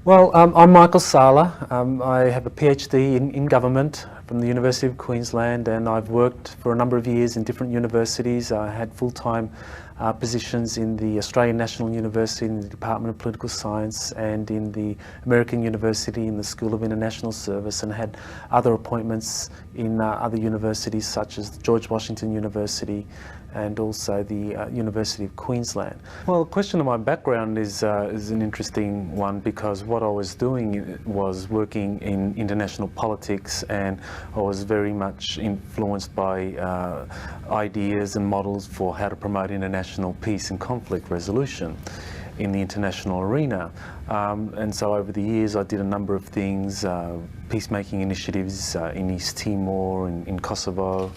Well, I'm Michael Salla. I have a PhD in government from the University of Queensland, and I've worked for a number of years in different universities. I had full-time positions in the Australian National University in the Department of Political Science and in the American University in the School of International Service, and had other appointments in other universities such as George Washington University and also the University of Queensland. Well, the question of my background is an interesting one, because what I was doing was working in international politics, and I was very much influenced by ideas and models for how to promote international peace and conflict resolution in the international arena. And so over the years I did a number of things, peacemaking initiatives in East Timor, in Kosovo.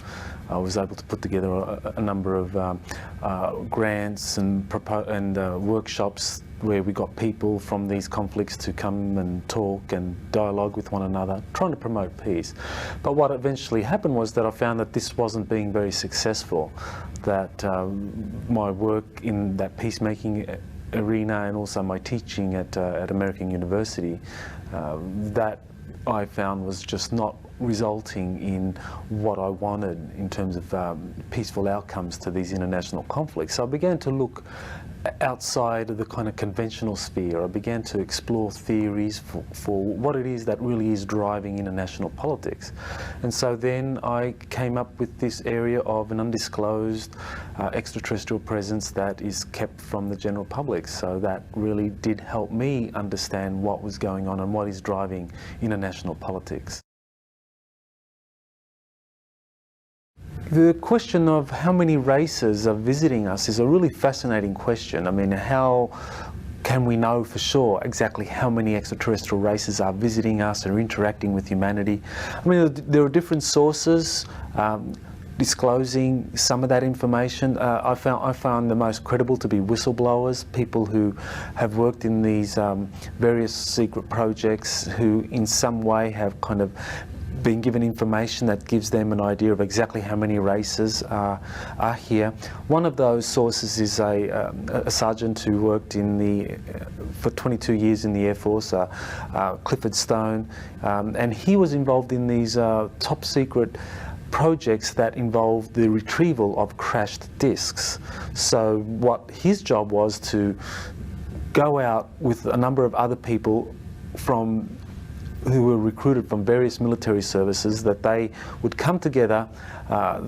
I was able to put together a number of grants and workshops where we got people from these conflicts to come and talk and dialogue with one another, trying to promote peace. But what eventually happened was that I found that this wasn't being very successful, that my work in that peacemaking arena and also my teaching at American University, that I found was just not resulting in what I wanted in terms of peaceful outcomes to these international conflicts. So I began to look outside of the kind of conventional sphere. I began to explore theories for what it is that really is driving international politics. And so then I came up with this area of an undisclosed extraterrestrial presence that is kept from the general public. So that really did help me understand what was going on and what is driving international politics. The question of how many races are visiting us is a really fascinating question. I mean, how can we know for sure exactly how many extraterrestrial races are visiting us or interacting with humanity? I mean, there are different sources disclosing some of that information. I found the most credible to be whistleblowers, people who have worked in these various secret projects, who in some way have kind of been given information that gives them an idea of exactly how many races are here. One of those sources is a sergeant who worked for 22 years in the Air Force, Clifford Stone, and he was involved in these top secret projects that involved the retrieval of crashed discs. So what his job was to go out with a number of other people who were recruited from various military services, that they would come together,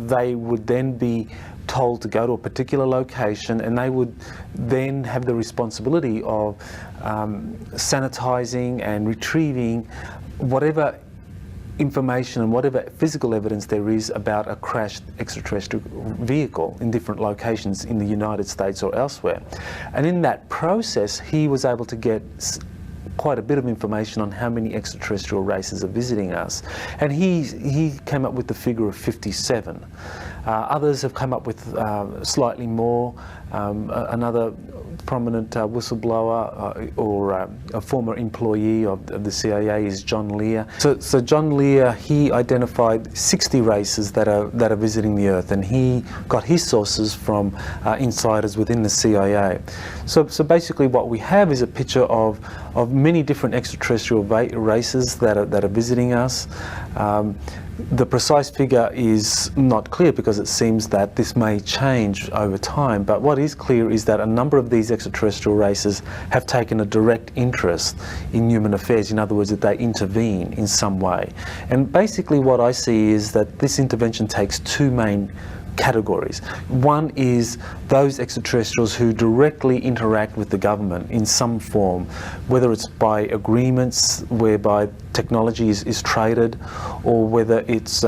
they would then be told to go to a particular location, and they would then have the responsibility of sanitizing and retrieving whatever information and whatever physical evidence there is about a crashed extraterrestrial vehicle in different locations in the United States or elsewhere. And in that process, he was able to get quite a bit of information on how many extraterrestrial races are visiting us. And he came up with the figure of 57. Others have come up with slightly more. Another prominent whistleblower or a former employee of the CIA is John Lear. So John Lear, he identified 60 races that are visiting the Earth, and he got his sources from insiders within the CIA. So basically what we have is a picture of many different extraterrestrial races that are visiting us. The precise figure is not clear, because it seems that this may change over time, but what is clear is that a number of these extraterrestrial races have taken a direct interest in human affairs. In other words, that they intervene in some way. And basically what I see is that this intervention takes two main categories. One is those extraterrestrials who directly interact with the government in some form, whether it's by agreements whereby technology is traded, or whether it's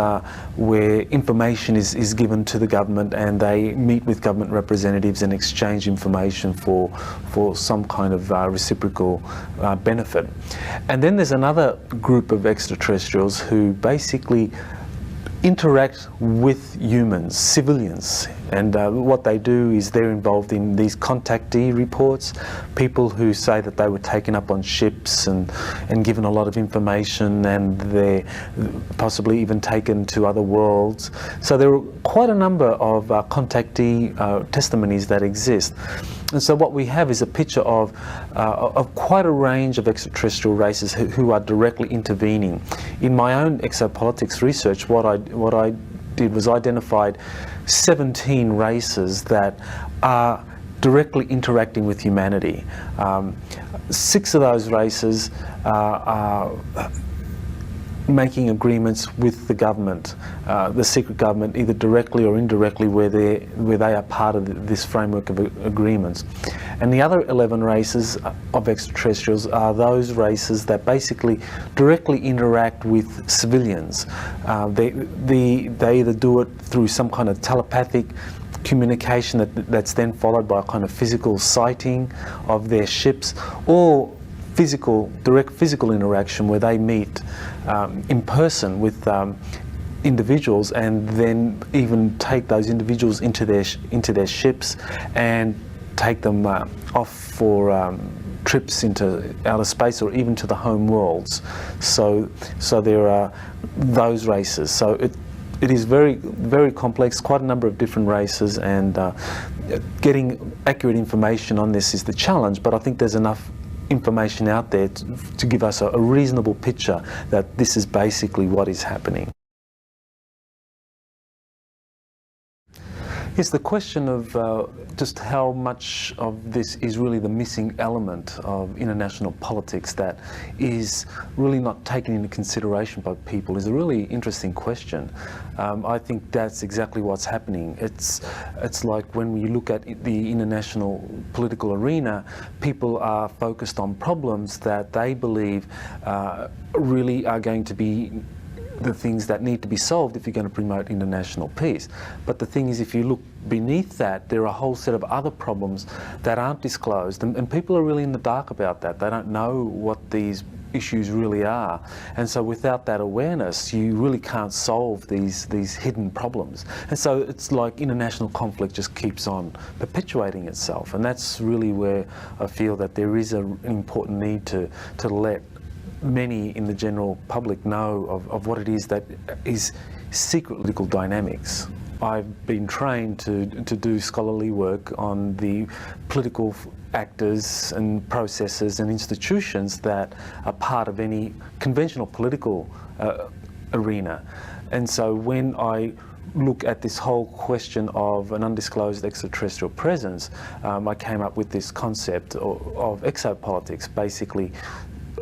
where information is given to the government and they meet with government representatives and exchange information for some kind of reciprocal benefit. And then there's another group of extraterrestrials who basically interact with humans, civilians, and what they do is they're involved in these contactee reports, people who say that they were taken up on ships and given a lot of information, and they're possibly even taken to other worlds. So there are quite a number of contactee testimonies that exist. And so what we have is a picture of quite a range of extraterrestrial races who are directly intervening. In my own exopolitics research, what I did was identified 17 races that are directly interacting with humanity. 6 of those races are making agreements with the government, the secret government, either directly or indirectly, where they are part of this framework of agreements. And the other 11 races of extraterrestrials are those races that basically directly interact with civilians. They either do it through some kind of telepathic communication that's then followed by a kind of physical sighting of their ships, or direct physical interaction where they meet in person with individuals, and then even take those individuals into their ships and take them off for trips into outer space or even to the home worlds. So there are those races. So it is very, very complex, quite a number of different races, and getting accurate information on this is the challenge, but I think there's enough information out there to give us a reasonable picture that this is basically what is happening. Yes, the question of just how much of this is really the missing element of international politics that is really not taken into consideration by people is a really interesting question. I think that's exactly what's happening. It's like when we look at the international political arena, people are focused on problems that they believe really are going to be the things that need to be solved if you're going to promote international peace. But the thing is, if you look beneath that, there are a whole set of other problems that aren't disclosed, and people are really in the dark about that. They don't know what these issues really are, and so without that awareness you really can't solve these hidden problems. And so it's like international conflict just keeps on perpetuating itself, and that's really where I feel that there is an important need to let many in the general public know of what it is that is secret political dynamics. I've been trained to do scholarly work on the political actors and processes and institutions that are part of any conventional political arena. And so when I look at this whole question of an undisclosed extraterrestrial presence, I came up with this concept of exopolitics, basically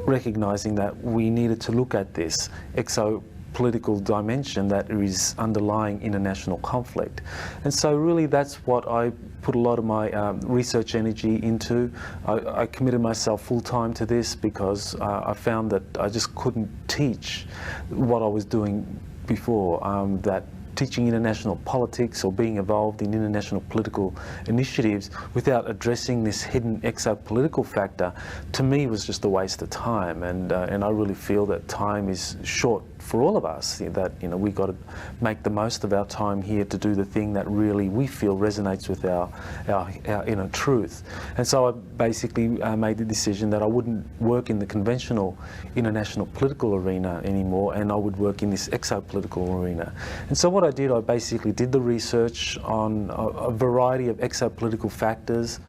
recognising that we needed to look at this exopolitical dimension that is underlying international conflict. And so really that's what I put a lot of my research energy into. I committed myself full-time to this because I found that I just couldn't teach what I was doing before, that teaching international politics or being involved in international political initiatives without addressing this hidden exopolitical factor, to me was just a waste of time. And I really feel that time is short for all of us, that we've got to make the most of our time here to do the thing that really we feel resonates with our inner truth. And so I basically made the decision that I wouldn't work in the conventional international political arena anymore, and I would work in this exopolitical arena. And so what I did, I basically did the research on a variety of exopolitical factors.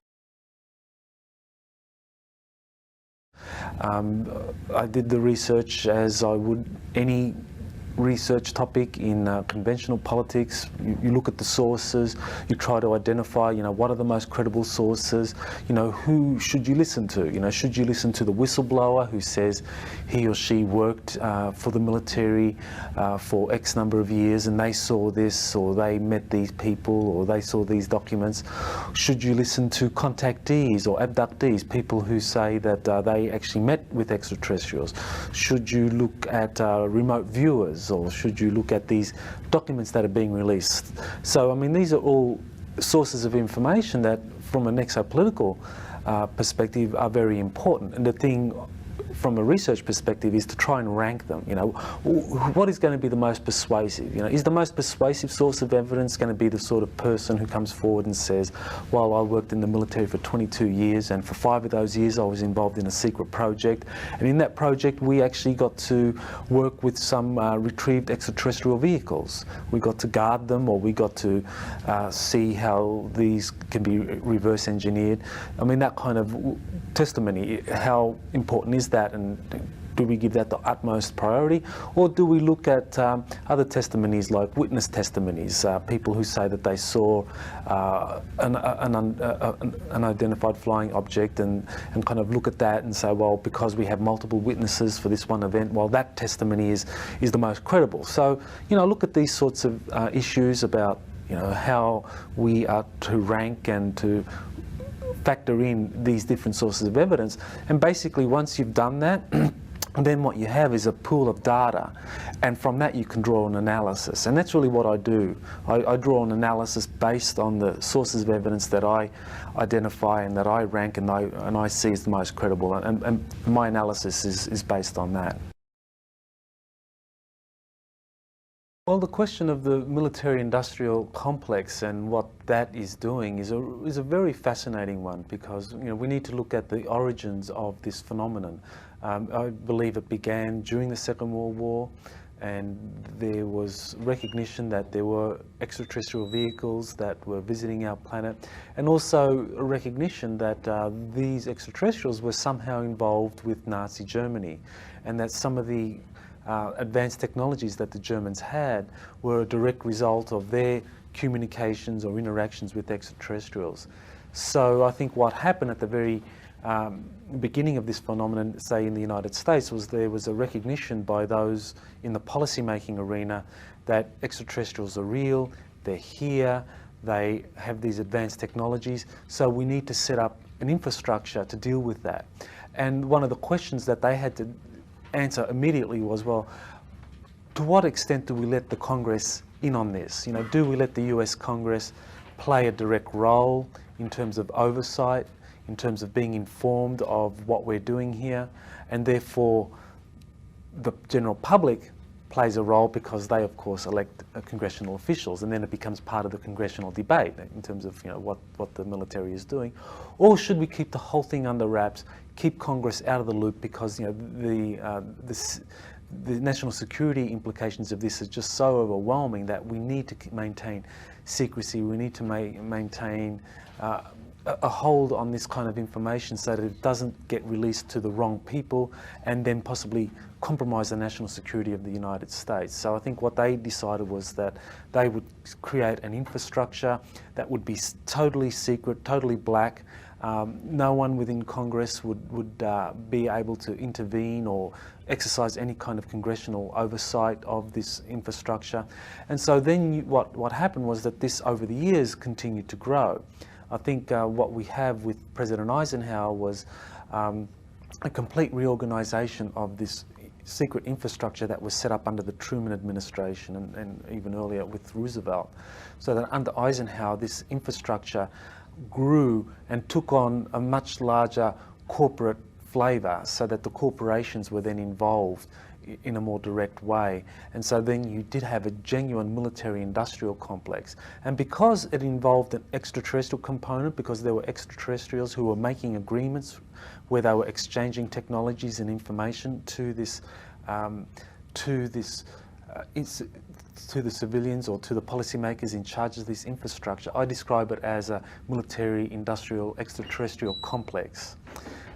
I did the research as I would any research topic in conventional politics. You look at the sources, you try to identify, what are the most credible sources, who should you listen to? Should you listen to the whistleblower who says he or she worked for the military for X number of years and they saw this, or they met these people, or they saw these documents? Should you listen to contactees or abductees, people who say that they actually met with extraterrestrials? Should you look at remote viewers, or should you look at these documents that are being released? So, I mean, these are all sources of information that, from an exopolitical perspective, are very important. And the thing from a research perspective is to try and rank them. You know, what is going to be the most persuasive? You know, is the most persuasive source of evidence going to be the sort of person who comes forward and says, well, I worked in the military for 22 years and for 5 of those years I was involved in a secret project, and in that project we actually got to work with some retrieved extraterrestrial vehicles. We got to guard them, or we got to see how these can be reverse engineered. I mean, that kind of testimony, how important is that, and do we give that the utmost priority, or do we look at other testimonies like witness testimonies, people who say that they saw an unidentified flying object, and kind of look at that and say, well, because we have multiple witnesses for this one event, well, that testimony is the most credible. So, you know, look at these sorts of issues about, you know, how we are to rank and to factor in these different sources of evidence. And basically, once you've done that, then what you have is a pool of data, and from that you can draw an analysis. And that's really what I do. I draw an analysis based on the sources of evidence that I identify and that I rank and I see as the most credible, and my analysis is based on that. Well, the question of the military-industrial complex and what that is doing is a very fascinating one, because, you know, we need to look at the origins of this phenomenon. I believe it began during the Second World War, and there was recognition that there were extraterrestrial vehicles that were visiting our planet, and also a recognition that these extraterrestrials were somehow involved with Nazi Germany, and that some of the advanced technologies that the Germans had were a direct result of their communications or interactions with extraterrestrials. So I think what happened at the very beginning of this phenomenon, say in the United States, was there was a recognition by those in the policy-making arena that extraterrestrials are real, they're here, they have these advanced technologies, so we need to set up an infrastructure to deal with that. And one of the questions that they had to answer immediately was, well, to what extent do we let the Congress in on this? You know, do we let the US Congress play a direct role in terms of oversight, in terms of being informed of what we're doing here, and therefore the general public plays a role because they, of course, elect congressional officials, and then it becomes part of the congressional debate in terms of, you know, what the military is doing? Or should we keep the whole thing under wraps, keep Congress out of the loop, because, you know, the national security implications of this is just so overwhelming that we need to maintain secrecy, we need to maintain a hold on this kind of information so that it doesn't get released to the wrong people and then possibly compromise the national security of the United States. So I think what they decided was that they would create an infrastructure that would be totally secret, totally black. No one within Congress would be able to intervene or exercise any kind of congressional oversight of this infrastructure. And so then what happened was that this, over the years, continued to grow. I think what we have with President Eisenhower was a complete reorganization of this secret infrastructure that was set up under the Truman administration and even earlier with Roosevelt. So that under Eisenhower, this infrastructure grew and took on a much larger corporate flavour, so that the corporations were then involved in a more direct way. And so then you did have a genuine military-industrial complex. And because it involved an extraterrestrial component, because there were extraterrestrials who were making agreements where they were exchanging technologies and information to the civilians or to the policymakers in charge of this infrastructure, I describe it as a military-industrial extraterrestrial complex.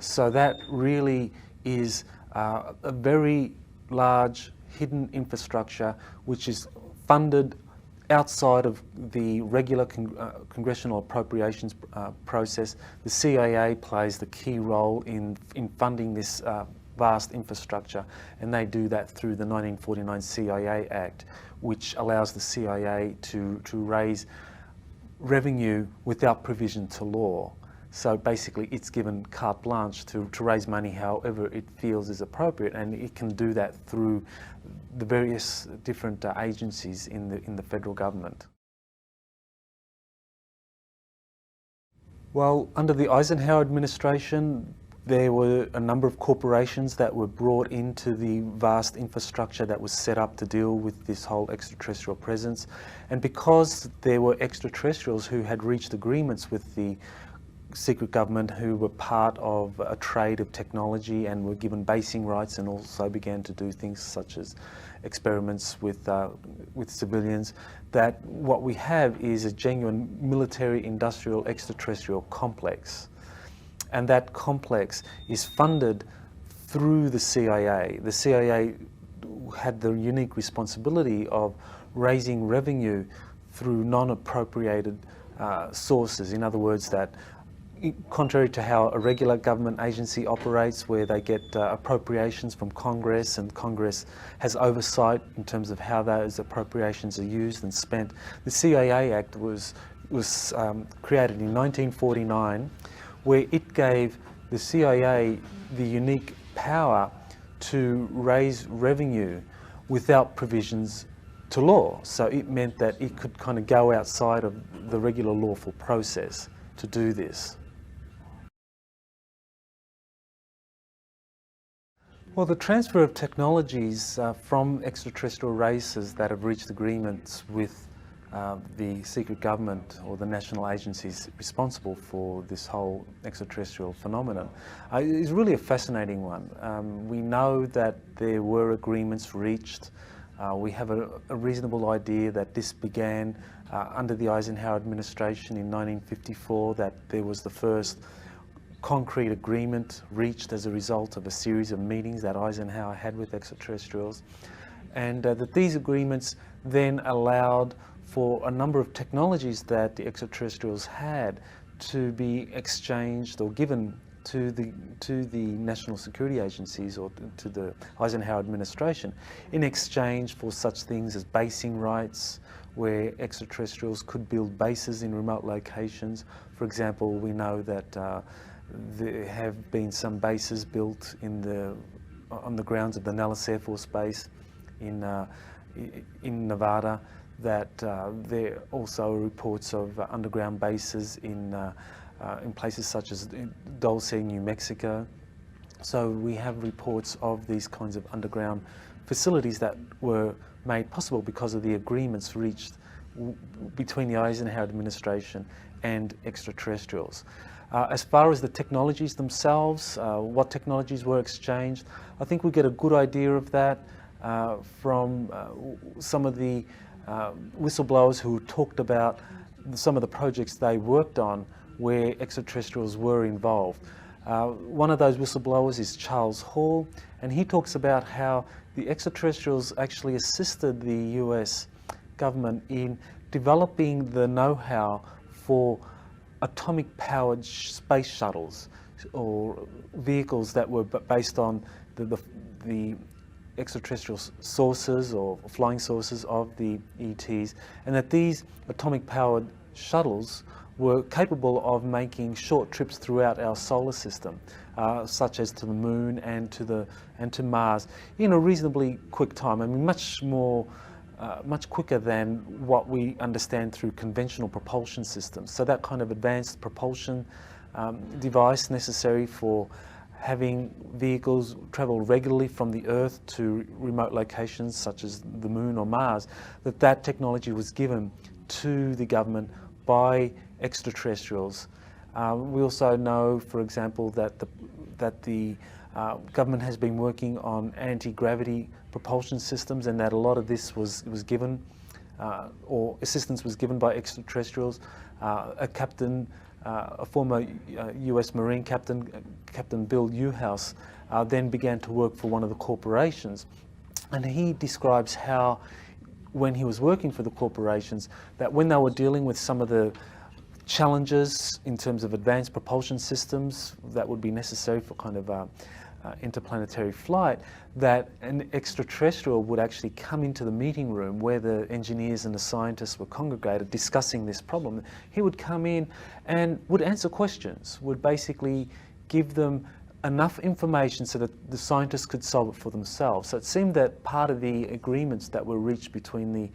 So that really is a very large hidden infrastructure which is funded outside of the regular congressional appropriations process. The CIA plays the key role in funding this vast infrastructure, and they do that through the 1949 CIA Act, which allows the CIA to raise revenue without provision to law. So basically it's given carte blanche to raise money however it feels is appropriate, and it can do that through the various different agencies in the federal government. Well, under the Eisenhower administration, There were a number of corporations that were brought into the vast infrastructure that was set up to deal with this whole extraterrestrial presence. And because there were extraterrestrials who had reached agreements with the secret government, who were part of a trade of technology and were given basing rights, and also began to do things such as experiments with civilians, that what we have is a genuine military industrial extraterrestrial complex. And that complex is funded through the CIA. The CIA had the unique responsibility of raising revenue through non-appropriated sources. In other words, that contrary to how a regular government agency operates, where they get appropriations from Congress, and Congress has oversight in terms of how those appropriations are used and spent, the CIA Act was created in 1949, where it gave the CIA the unique power to raise revenue without provisions to law. So it meant that it could kind of go outside of the regular lawful process to do this. Well, the transfer of technologies from extraterrestrial races that have reached agreements with the secret government or the national agencies responsible for this whole extraterrestrial phenomenon is really a fascinating one. We know that there were agreements reached. We have a reasonable idea that this began under the Eisenhower administration in 1954, that there was the first concrete agreement reached as a result of a series of meetings that Eisenhower had with extraterrestrials, and that these agreements then allowed for a number of technologies that the extraterrestrials had to be exchanged or given to the national security agencies or to the Eisenhower administration in exchange for such things as basing rights, where extraterrestrials could build bases in remote locations. For example, we know that there have been some bases built on the grounds of the Nellis Air Force Base in Nevada, that there are also reports of underground bases in places such as Dulce, New Mexico. So we have reports of these kinds of underground facilities that were made possible because of the agreements reached between the Eisenhower administration and extraterrestrials. As far as the technologies themselves, what technologies were exchanged, I think we get a good idea of that from some of the whistleblowers who talked about some of the projects they worked on where extraterrestrials were involved. One of those whistleblowers is Charles Hall, and he talks about how the extraterrestrials actually assisted the US government in developing the know-how for atomic-powered space shuttles, or vehicles that were based on the extraterrestrial sources or flying sources of the ETs, and that these atomic-powered shuttles were capable of making short trips throughout our solar system, such as to the Moon and to Mars, in a reasonably quick time. I mean, much quicker than what we understand through conventional propulsion systems. So that kind of advanced propulsion device necessary for having vehicles travel regularly from the Earth to remote locations such as the Moon or Mars, that technology was given to the government by extraterrestrials. We also know, for example, that the government has been working on anti-gravity propulsion systems, and that a lot of this was given, or assistance was given by extraterrestrials. A former US Marine captain, Captain Bill Newhouse, then began to work for one of the corporations. And he describes how, when he was working for the corporations, that when they were dealing with some of the challenges in terms of advanced propulsion systems that would be necessary for kind of interplanetary flight, that an extraterrestrial would actually come into the meeting room where the engineers and the scientists were congregated discussing this problem. He would come in and would answer questions, would basically give them enough information so that the scientists could solve it for themselves. So it seemed that part of the agreements that were reached between the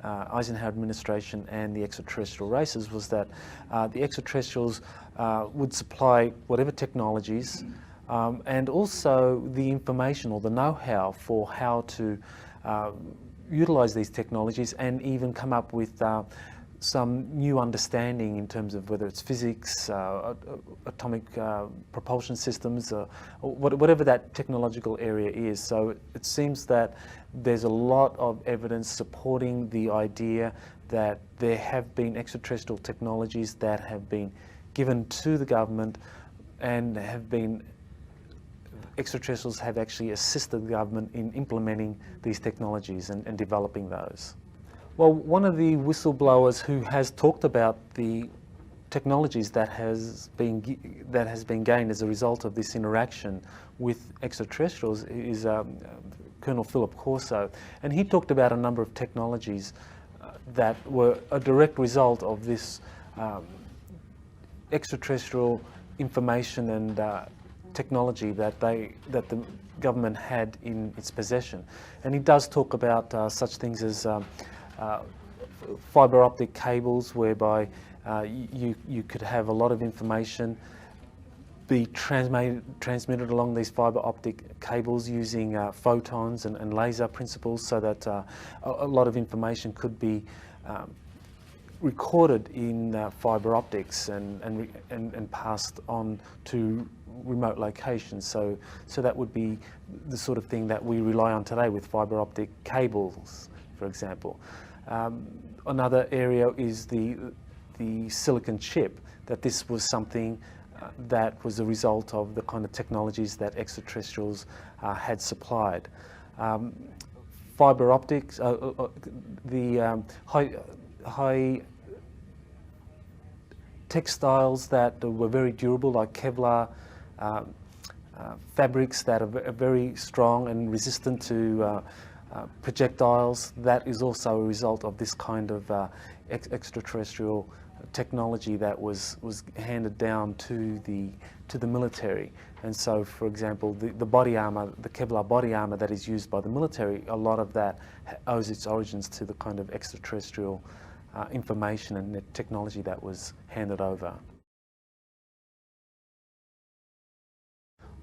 Eisenhower administration and the extraterrestrial races was that the extraterrestrials would supply whatever technologies and also the information or the know-how for how to utilize these technologies and even come up with some new understanding in terms of whether it's physics, atomic propulsion systems, or whatever that technological area is. So it seems that there's a lot of evidence supporting the idea that there have been extraterrestrial technologies that have been given to the government and have been extraterrestrials have actually assisted the government in implementing these technologies and developing those. Well, one of the whistleblowers who has talked about the technologies that has been gained as a result of this interaction with extraterrestrials is Colonel Philip Corso, and he talked about a number of technologies that were a direct result of this extraterrestrial information and technology that the government had in its possession. And he does talk about such things as fibre optic cables, whereby you could have a lot of information be transmitted along these fibre optic cables using photons and laser principles, so that a lot of information could be recorded in fibre optics and passed on to remote locations. So that would be the sort of thing that we rely on today with fibre optic cables, for example. Another area is the silicon chip, that this was something that was a result of the kind of technologies that extraterrestrials had supplied. Fibre optics, the high textiles that were very durable, like Kevlar, fabrics that are very strong and resistant to projectiles, that is also a result of this kind of extraterrestrial technology that was handed down to the military. And so, for example, the body armour, the Kevlar body armour that is used by the military, a lot of that owes its origins to the kind of extraterrestrial information and technology that was handed over.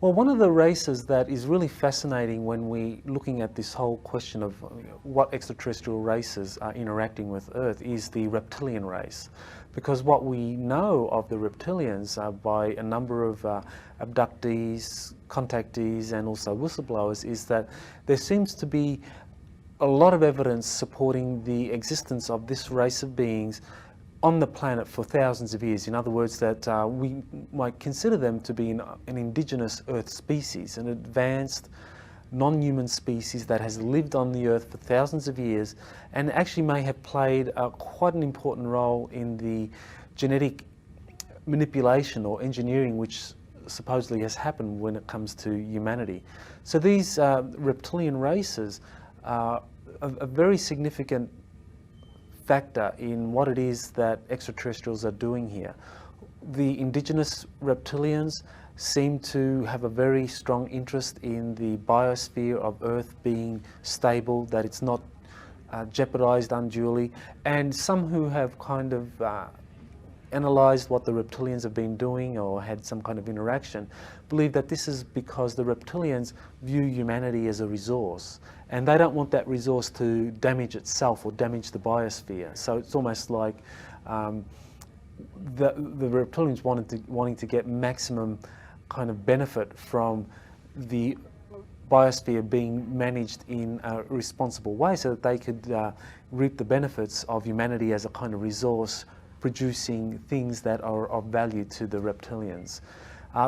Well, one of the races that is really fascinating when we're looking at this whole question of what extraterrestrial races are interacting with Earth is the reptilian race. Because what we know of the reptilians by a number of abductees, contactees, and also whistleblowers is that there seems to be a lot of evidence supporting the existence of this race of beings on the planet for thousands of years. In other words, that we might consider them to be an indigenous Earth species, an advanced non-human species that has lived on the Earth for thousands of years and actually may have played quite an important role in the genetic manipulation or engineering which supposedly has happened when it comes to humanity. So these reptilian races are a very significant factor in what it is that extraterrestrials are doing here. The indigenous reptilians seem to have a very strong interest in the biosphere of Earth being stable, that it's not jeopardized unduly, and some who have kind of analyzed what the reptilians have been doing or had some kind of interaction believe that this is because the reptilians view humanity as a resource, and they don't want that resource to damage itself or damage the biosphere. So it's almost like the reptilians wanting to get maximum kind of benefit from the biosphere being managed in a responsible way, so that they could reap the benefits of humanity as a kind of resource producing things that are of value to the reptilians.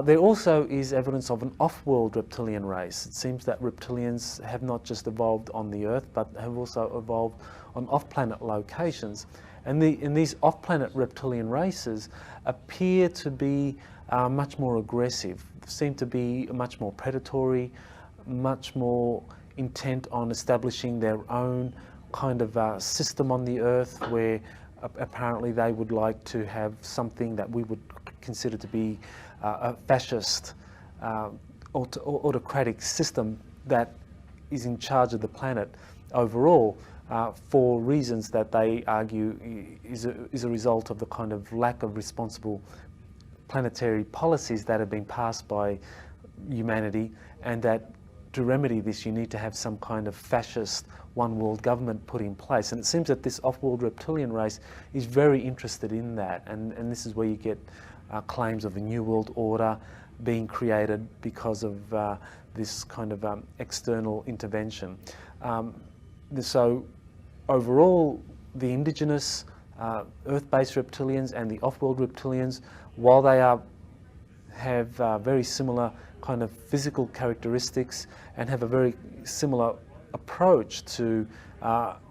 There also is evidence of an off-world reptilian race. It seems that reptilians have not just evolved on the Earth, but have also evolved on off-planet locations. And these off-planet reptilian races appear to be much more aggressive, seem to be much more predatory, much more intent on establishing their own kind of system on the Earth, where apparently they would like to have something that we would consider to be a fascist, autocratic system that is in charge of the planet overall, for reasons that they argue is a result of the kind of lack of responsible planetary policies that have been passed by humanity, and that to remedy this you need to have some kind of fascist one world government put in place. And it seems that this off-world reptilian race is very interested in that, and this is where you get claims of a new world order being created because of this kind of external intervention. So overall, the indigenous Earth-based reptilians and the off-world reptilians, while they have very similar kind of physical characteristics and have a very similar approach to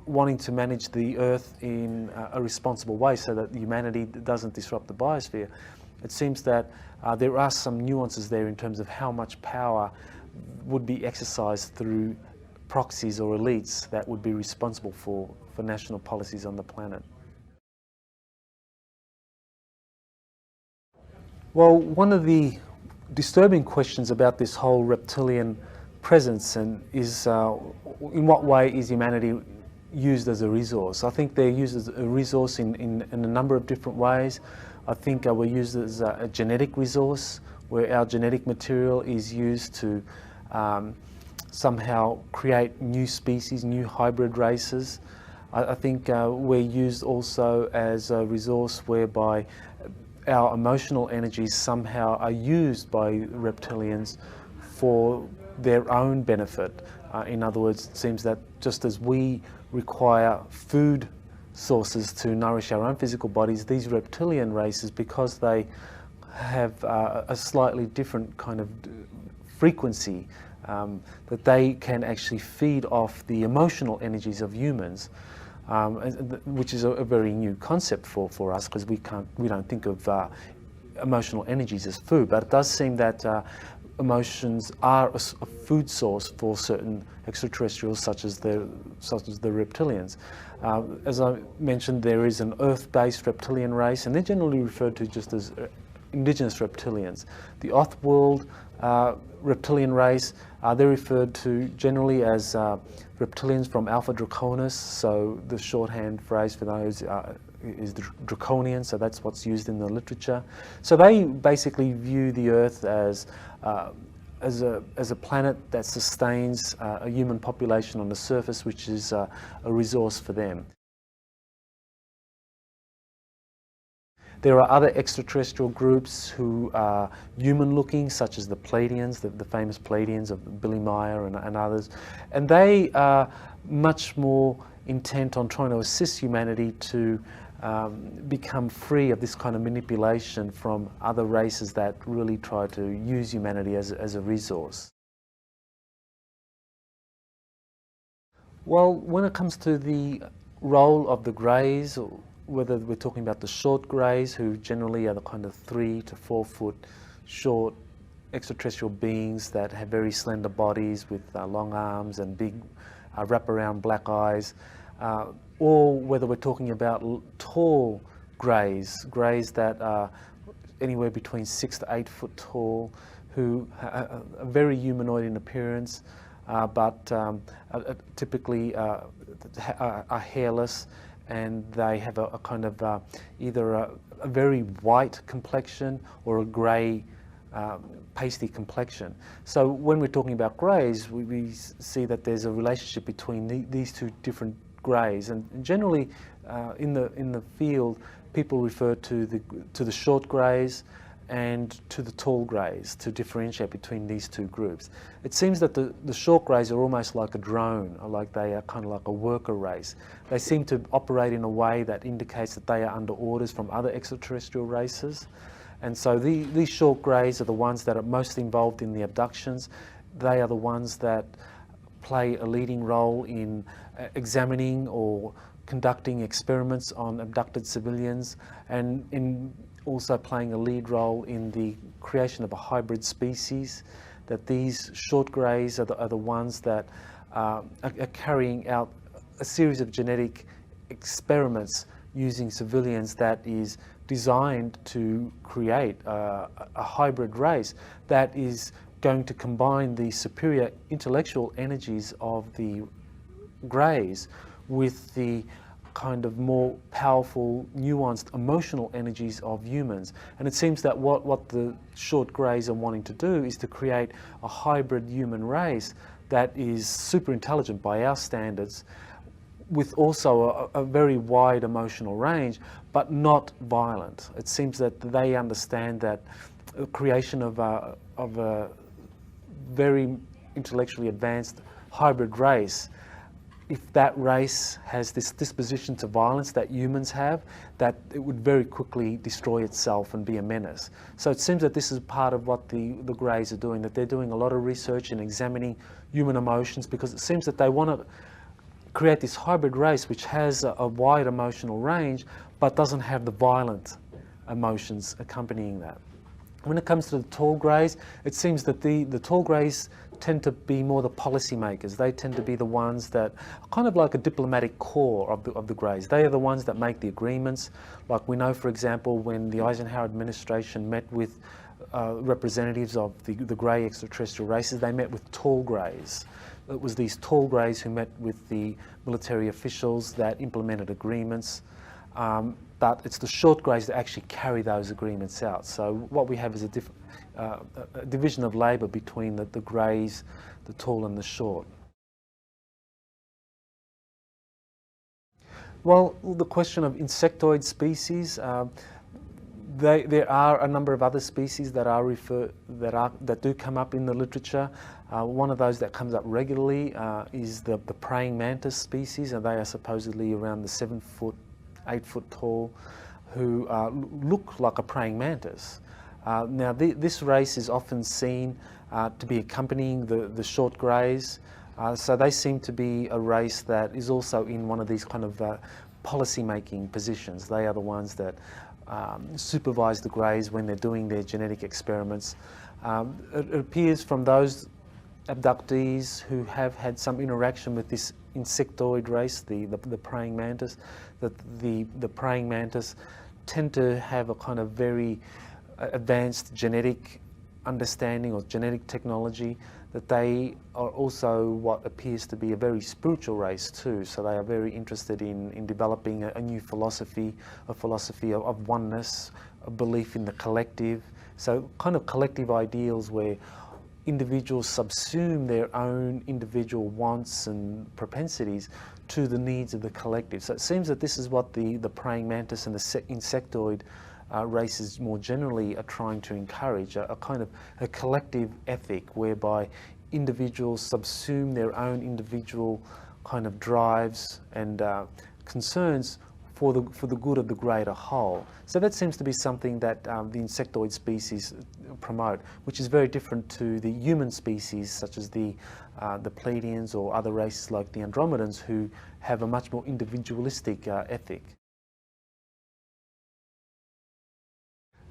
wanting to manage the Earth in a responsible way so that humanity doesn't disrupt the biosphere, it seems that there are some nuances there in terms of how much power would be exercised through proxies or elites that would be responsible for national policies on the planet. Well, one of the disturbing questions about this whole reptilian presence is in what way is humanity used as a resource? I think they're used as a resource in a number of different ways. I think we're used as a genetic resource, where our genetic material is used to somehow create new species, new hybrid races. I think we're used also as a resource whereby our emotional energies somehow are used by reptilians for their own benefit. In other words, it seems that just as we require food sources to nourish our own physical bodies, these reptilian races, because they have a slightly different kind of frequency, that they can actually feed off the emotional energies of humans, which is a very new concept for us, because we don't think of emotional energies as food. But it does seem that emotions are a food source for certain extraterrestrials, such as the reptilians. As I mentioned, there is an Earth-based reptilian race, and they're generally referred to just as indigenous reptilians. The off-world reptilian race, they're referred to generally as reptilians from Alpha Draconis, so the shorthand phrase for those is draconian, so that's what's used in the literature. So they basically view the Earth as a planet that sustains a human population on the surface, which is a resource for them. There are other extraterrestrial groups who are human-looking, such as the Pleiadians, the famous Pleiadians of Billy Meyer and others, and they are much more intent on trying to assist humanity to become free of this kind of manipulation from other races that really try to use humanity as a resource. Well, when it comes to the role of the Greys, whether we're talking about the short Greys, who generally are the kind of 3 to 4 foot short extraterrestrial beings that have very slender bodies with long arms and big wraparound black eyes, or whether we're talking about tall Greys that are anywhere between 6 to 8 foot tall, who are very humanoid in appearance, but typically are hairless, and they have a kind of either a very white complexion or a grey pasty complexion. So when we're talking about Greys, we see that there's a relationship between these two different Greys, and generally in the field people refer to the short Greys and to the tall Greys to differentiate between these two groups. It seems that the short Greys are almost like a drone, or like they are kind of like a worker race. They seem to operate in a way that indicates that they are under orders from other extraterrestrial races. And so these short Greys are the ones that are most involved in the abductions. They are the ones that play a leading role in examining or conducting experiments on abducted civilians, and in also playing a lead role in the creation of a hybrid species. That these short Greys are the ones that are carrying out a series of genetic experiments using civilians that is designed to create a hybrid race that is going to combine the superior intellectual energies of the Greys with the kind of more powerful, nuanced, emotional energies of humans. And it seems that what the short greys are wanting to do is to create a hybrid human race that is super intelligent by our standards, with also a very wide emotional range, but not violent. It seems that they understand that the creation of a very intellectually advanced hybrid race, if that race has this disposition to violence that humans have, that it would very quickly destroy itself and be a menace. So it seems that this is part of what the Greys are doing, that they're doing a lot of research in examining human emotions, because it seems that they want to create this hybrid race which has a wide emotional range but doesn't have the violent emotions accompanying that. When it comes to the tall greys, it seems that the tall greys tend to be more the policy makers. They tend to be the ones that are kind of like a diplomatic core of the greys. They are the ones that make the agreements. Like we know, for example, when the Eisenhower administration met with representatives of the grey extraterrestrial races, they met with tall greys. It was these tall greys who met with the military officials that implemented agreements. But it's the short greys that actually carry those agreements out. So what we have is a division of labour between the greys, the tall and the short. Well, the question of insectoid species, there are a number of other species that do come up in the literature. One of those that comes up regularly is the praying mantis species, and they are supposedly around the 7 foot, 8 foot tall, who look like a praying mantis. Now this race is often seen to be accompanying the short greys, so they seem to be a race that is also in one of these kind of policy making positions. They are the ones that supervise the greys when they're doing their genetic experiments. It appears from those abductees who have had some interaction with this insectoid race, the praying mantis, that the praying mantis tend to have a kind of very advanced genetic understanding or genetic technology, that they are also what appears to be a very spiritual race too. So they are very interested in developing a new philosophy, a philosophy of oneness, a belief in the collective. So kind of collective ideals where individuals subsume their own individual wants and propensities to the needs of the collective. So it seems that this is what the praying mantis and the insectoid races more generally are trying to encourage, a kind of a collective ethic whereby individuals subsume their own individual kind of drives and concerns for the good of the greater whole. So that seems to be something that the insectoid species promote, which is very different to the human species such as the Pleiadians or other races like the Andromedans, who have a much more individualistic ethic.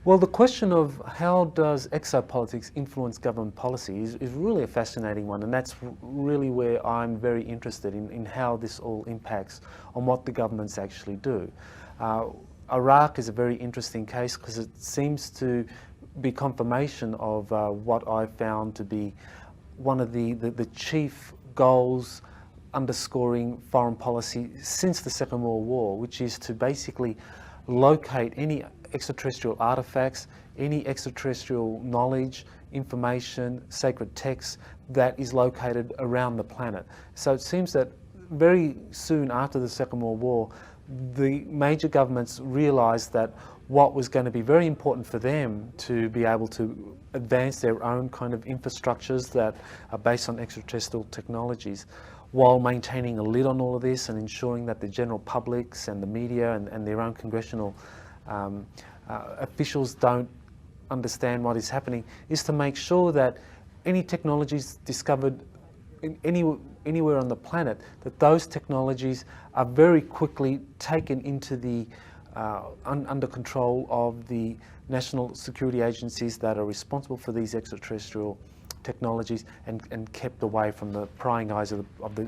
Well, the question of how does exopolitics influence government policy is really a fascinating one, and that's really where I'm very interested in how this all impacts on what the governments actually do. Iraq is a very interesting case because it seems to be confirmation of what I found to be one of the chief goals underscoring foreign policy since the Second World War, which is to basically locate any extraterrestrial artifacts, any extraterrestrial knowledge, information, sacred texts that is located around the planet. So it seems that very soon after the Second World War, the major governments realised that what was going to be very important for them to be able to advance their own kind of infrastructures that are based on extraterrestrial technologies, while maintaining a lid on all of this and ensuring that the general publics and the media and their own congressional officials don't understand what is happening, is to make sure that any technologies discovered anywhere on the planet, that those technologies are very quickly taken into the under control of the national security agencies that are responsible for these extraterrestrial technologies and kept away from the prying eyes of the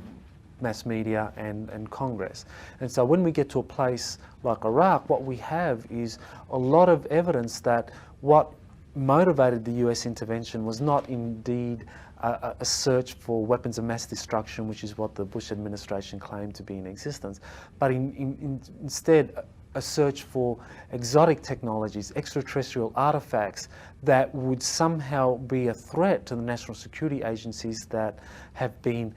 mass media and Congress. And so when we get to a place like Iraq, what we have is a lot of evidence that what motivated the US intervention was not indeed a search for weapons of mass destruction, which is what the Bush administration claimed to be in existence, but instead a search for exotic technologies, extraterrestrial artifacts that would somehow be a threat to the national security agencies that have been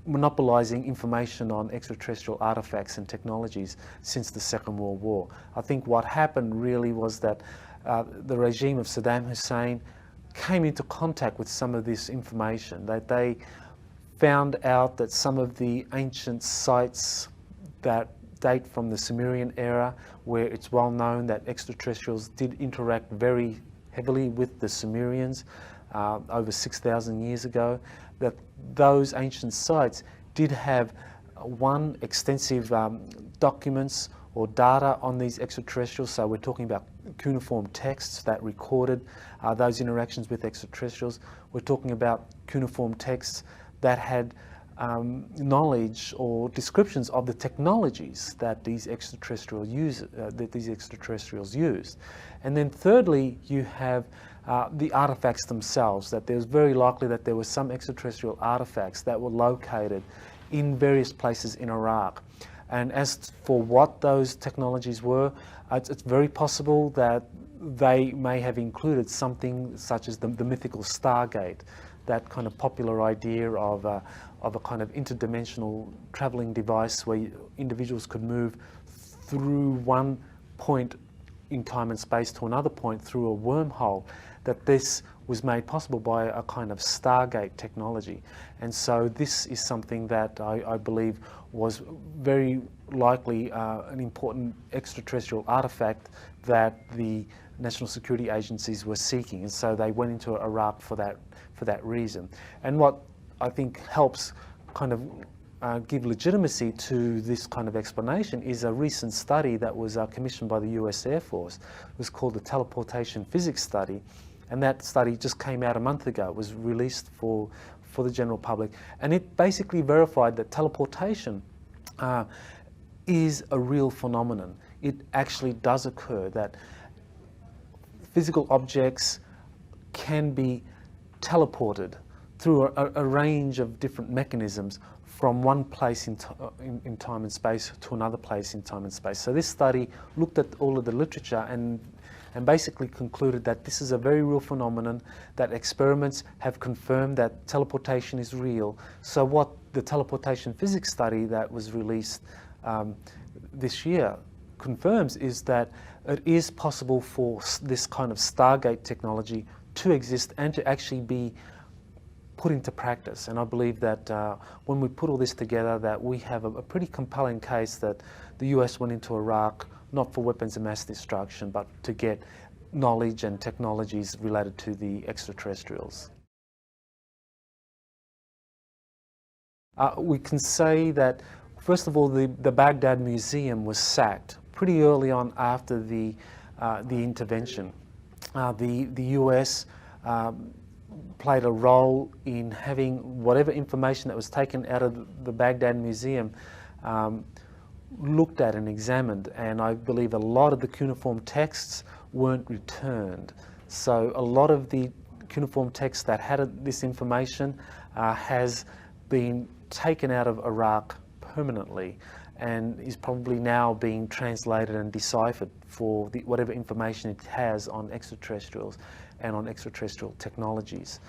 monopolizing information on extraterrestrial artifacts and technologies since the Second World War. I think what happened really was that the regime of Saddam Hussein came into contact with some of this information, that they found out that some of the ancient sites that date from the Sumerian era, where it's well known that extraterrestrials did interact very heavily with the Sumerians over 6,000 years ago, that those ancient sites did have extensive documents or data on these extraterrestrials. So we're talking about cuneiform texts that recorded those interactions with extraterrestrials. We're talking about cuneiform texts that had knowledge or descriptions of the technologies that these extraterrestrials used. And then thirdly, you have the artifacts themselves, that there's very likely that there were some extraterrestrial artifacts that were located in various places in Iraq. And as for what those technologies were, it's very possible that they may have included something such as the mythical Stargate, that kind of popular idea of a kind of interdimensional traveling device where individuals could move through one point in time and space to another point through a wormhole, that this was made possible by a kind of Stargate technology. And so this is something that I believe was very likely an important extraterrestrial artifact that the national security agencies were seeking. And so they went into Iraq for that reason. And what I think helps kind of give legitimacy to this kind of explanation is a recent study that was commissioned by the US Air Force. It was called the Teleportation Physics Study, and that study just came out a month ago. It was released for the general public, and it basically verified that teleportation is a real phenomenon. It actually does occur, that physical objects can be teleported through a range of different mechanisms from one place in time and space to another place in time and space. So this study looked at all of the literature and basically concluded that this is a very real phenomenon, that experiments have confirmed that teleportation is real. So what the teleportation physics study that was released this year confirms is that it is possible for this kind of Stargate technology to exist and to actually be put into practice. And I believe that when we put all this together, that we have a pretty compelling case that the US went into Iraq not for weapons of mass destruction, but to get knowledge and technologies related to the extraterrestrials. We can say that, first of all, the Baghdad Museum was sacked pretty early on after the intervention. The US played a role in having whatever information that was taken out of the Baghdad Museum looked at and examined, and I believe a lot of the cuneiform texts weren't returned. So a lot of the cuneiform texts that had this information has been taken out of Iraq permanently and is probably now being translated and deciphered for whatever information it has on extraterrestrials and on extraterrestrial technologies.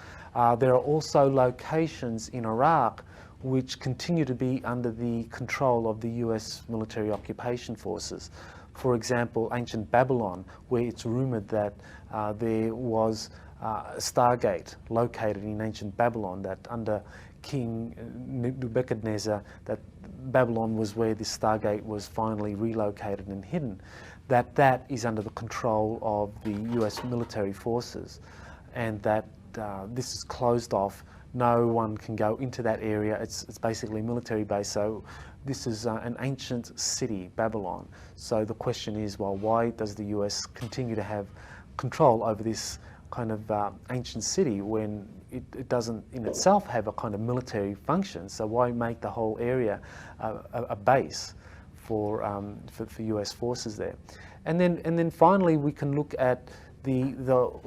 There are also locations in Iraq which continue to be under the control of the US military occupation forces. For example, ancient Babylon, where it's rumored that there was a Stargate located in ancient Babylon, that under King Nebuchadnezzar, that Babylon was where this Stargate was finally relocated and hidden, that is under the control of the US military forces, and that this is closed off. No one can go into that area. It's basically a military base. So this is an ancient city, Babylon. So the question is, well, why does the US continue to have control over this kind of ancient city when it doesn't in itself have a kind of military function? So why make the whole area a base for US forces there? And then finally we can look at the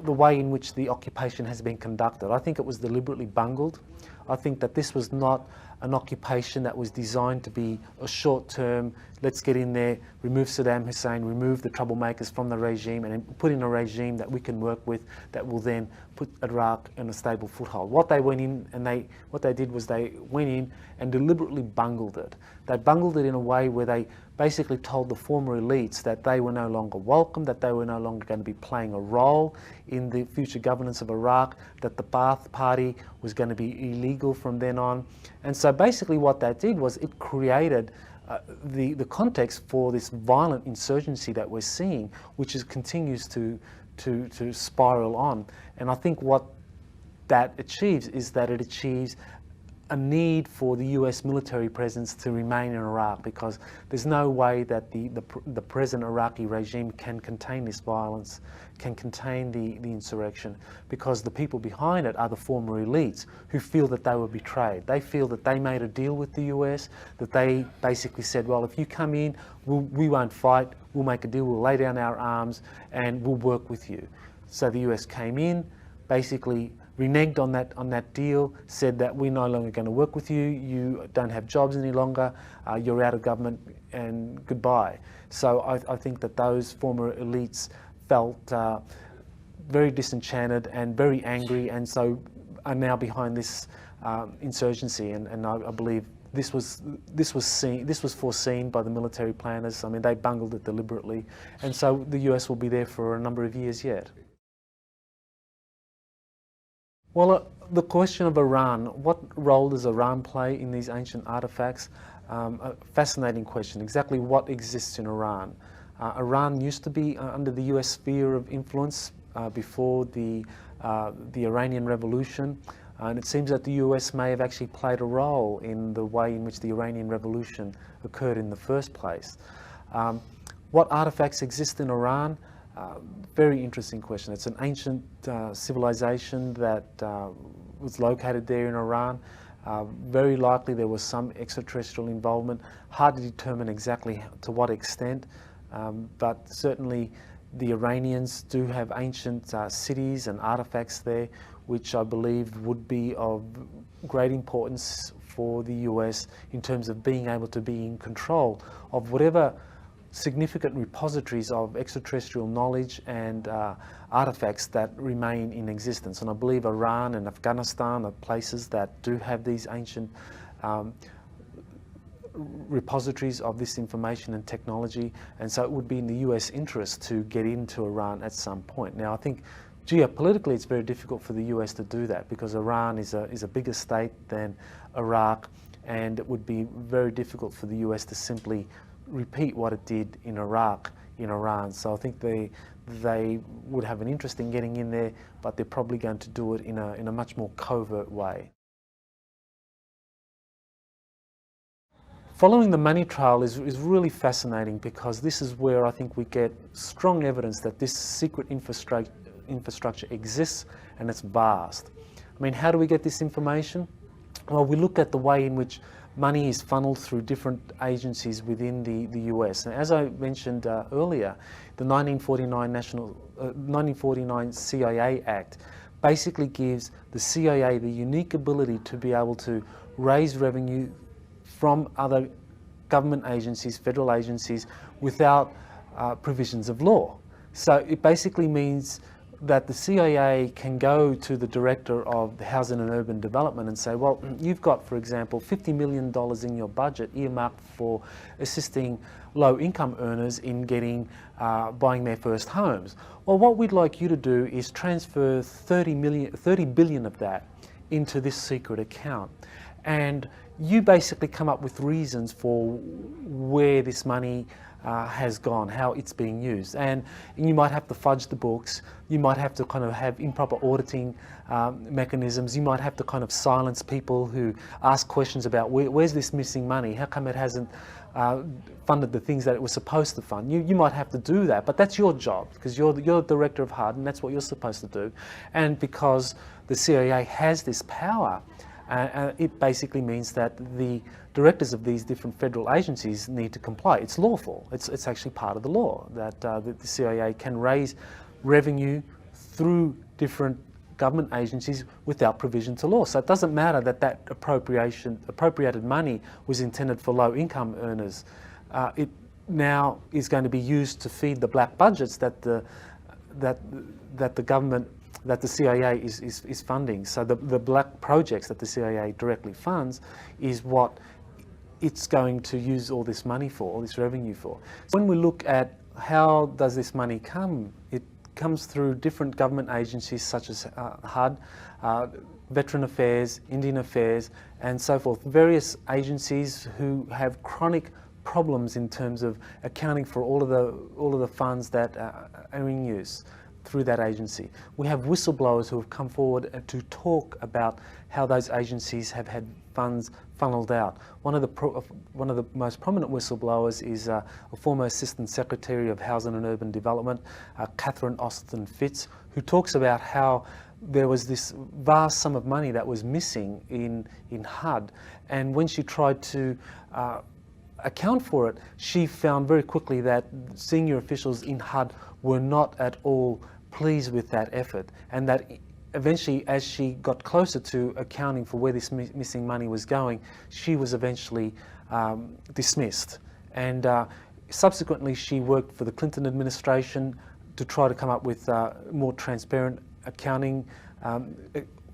way in which the occupation has been conducted. I think it was deliberately bungled. I think that this was not an occupation that was designed to be a short-term, let's get in there, remove Saddam Hussein, remove the troublemakers from the regime, and then put in a regime that we can work with that will then put Iraq in a stable foothold. What they went in and what they did was they went in and deliberately bungled it. They bungled it in a way where they basically told the former elites that they were no longer welcome, that they were no longer going to be playing a role in the future governance of Iraq, that the Ba'ath Party was going to be illegal from then on. And so basically what that did was it created the context for this violent insurgency that we're seeing, which continues to spiral on. And I think what that achieves is that it achieves a need for the US military presence to remain in Iraq, because there's no way that the present Iraqi regime can contain this violence, can contain the insurrection, because the people behind it are the former elites who feel that they were betrayed. They feel that they made a deal with the US, that they basically said, well, if you come in, we won't fight, we'll make a deal, we'll lay down our arms and we'll work with you. So the US came in, basically reneged on that deal, said that we're no longer going to work with you, you don't have jobs any longer, you're out of government and goodbye. So I think that those former elites felt very disenchanted and very angry, and so are now behind this insurgency. And I believe this was foreseen by the military planners. I mean, they bungled it deliberately, and so the US will be there for a number of years yet. Well, the question of Iran, what role does Iran play in these ancient artifacts? A fascinating question. Exactly what exists in Iran? Iran used to be under the US sphere of influence before the Iranian Revolution, and it seems that the US may have actually played a role in the way in which the Iranian Revolution occurred in the first place. What artifacts exist in Iran? Very interesting question. It's an ancient civilization that was located there in Iran. Very likely there was some extraterrestrial involvement. Hard to determine exactly to what extent, but certainly the Iranians do have ancient cities and artifacts there, which I believe would be of great importance for the US in terms of being able to be in control of whatever significant repositories of extraterrestrial knowledge and artifacts that remain in existence. And I believe Iran and Afghanistan are places that do have these ancient repositories of this information and technology, and so it would be in the US interest to get into Iran at some point. Now, I think geopolitically it's very difficult for the US to do that, because Iran is a bigger state than Iraq, and it would be very difficult for the US to simply repeat what it did in Iraq in Iran. So I think they would have an interest in getting in there, but they're probably going to do it in a much more covert way. Following the money trail is really fascinating, because this is where I think we get strong evidence that this secret infrastructure exists, and it's vast. I mean, how do we get this information? Well, we look at the way in which money is funneled through different agencies within the US. And as I mentioned earlier, the 1949 CIA Act basically gives the CIA the unique ability to be able to raise revenue from other government agencies, federal agencies, without provisions of law. So it basically means that the CIA can go to the director of the Housing and Urban Development and say, well, you've got, for example, $50 million in your budget earmarked for assisting low-income earners in buying their first homes. Well, what we'd like you to do is transfer 30 billion of that into this secret account. And you basically come up with reasons for where this money has gone, how it's being used. And you might have to fudge the books, you might have to kind of have improper auditing mechanisms, you might have to kind of silence people who ask questions about where's this missing money, how come it hasn't funded the things that it was supposed to fund. You might have to do that, but that's your job, because you're the director of HUD and that's what you're supposed to do. And because the CIA has this power, It basically means that the directors of these different federal agencies need to comply. It's lawful. It's actually part of the law that the CIA can raise revenue through different government agencies without provision to law. So it doesn't matter that appropriated money was intended for low-income earners. It now is going to be used to feed the black budgets that the government, that the CIA is funding. So the black projects that the CIA directly funds is what it's going to use all this money for, all this revenue for. So when we look at how does this money come, it comes through different government agencies such as HUD, Veteran Affairs, Indian Affairs, and so forth. Various agencies who have chronic problems in terms of accounting for all of the funds that are in use through that agency. We have whistleblowers who have come forward to talk about how those agencies have had funds funneled out. One of the most prominent whistleblowers is a former Assistant Secretary of Housing and Urban Development, Catherine Austin Fitz, who talks about how there was this vast sum of money that was missing in HUD, and when she tried to account for it, she found very quickly that senior officials in HUD were not at all pleased with that effort, and that eventually, as she got closer to accounting for where this missing money was going, she was eventually dismissed. And subsequently, she worked for the Clinton administration to try to come up with more transparent accounting